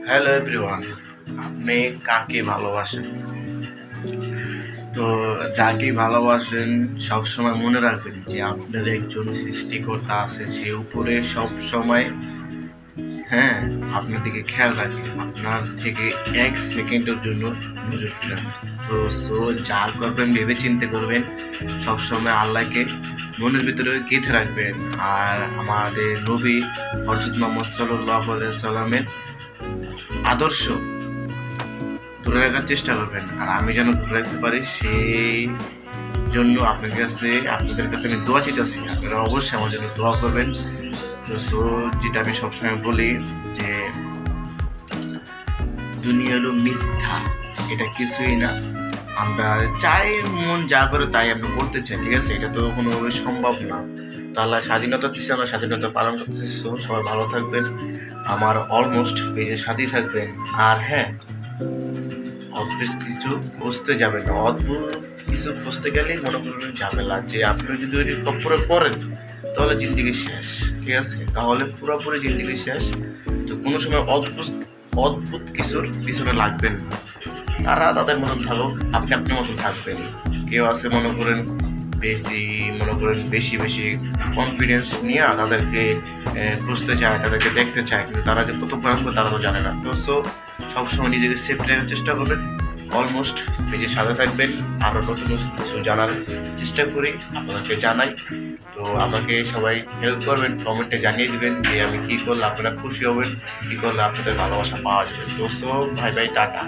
Hello everyone, আপনি কাকে ভালোবাসেন? তো যাকে ভালোবাসেন সবসময় মনে রাখবেন যে আপনার একজন সৃষ্টিকর্তা আছে, সে উপরে সব সময় আপনার দিকে খেয়াল রাখে, আপনার থেকে এক সেকেন্ডের জন্য নজর ফিরান। তো যা করবেন ভেবে চিন্তে করবেন, সবসময় আল্লাহকে মনের ভিতরে গেঁথে রাখবেন। আর আমাদের নবী হযরত মুহাম্মদ সাল্লাল্লাহু আলাইহি সাল্লামের আদর্শ ধরে রাখার চেষ্টা করবেন। আর আমি যেন ধরে রাখতে পারি, সেই জন্য আপনাদের কাছে আমি দোয়া চাইতেছি। আপনারা অবশ্যই আমার জন্য দোয়া করবেন। তো যেটা আমি সবসময় বলি যে দুনিয়া হলো মিথ্যা, এটা কিছুই না। আমরা চাই মন যা করে তাই আমরা করতে চাই, ঠিক আছে? এটা তো কোনোভাবে সম্ভব না। তো আল্লাহ স্বাধীনতা দিচ্ছে, আমরা স্বাধীনতা পালন করতেছি। সবাই ভালো থাকবেন, আমার অলমোস্ট পেজের সাথেই থাকবেন। আর অদ্ভুত কিছু খুঁজতে যাবেন না। অদ্ভুত কিছু খুঁজতে গেলে মনে করবেন ঝামেলা, যে আপনি যদি ওই খপ্পরে পড়েন তাহলে জিন্দিগি শেষ, ঠিক আছে? তাহলে পুরোপুরি জিন্দিগি শেষ। তো কোনো সময় অদ্ভুত কিছুর পিছনে লাগবেন না। তারা তাদের মতন থাকুক, আপনি আপনার মতন থাকবেন। কেউ আছে বেশি বেশি কনফিডেন্স নিয়ে তাদেরকে খুঁজতে চায়, তাদেরকে দেখতে চায়, কিন্তু তারা যে কত ভয়ঙ্কর তারা তো জানে না। তো সবসময় নিজেকে সেফ রাখার চেষ্টা করবেন, অলমোস্ট নিজের সাথে থাকবেন। আরও নতুন কিছু জানার চেষ্টা করি, আপনাদেরকে জানাই। তো আমাকে সবাই হেল্প করবেন, কমেন্টে জানিয়ে দিবেন যে আমি কী করলে আপনারা খুশি হবেন, কী করলে আপনাদের ভালোবাসা পাওয়া যাবে। তো ভাই টাটা।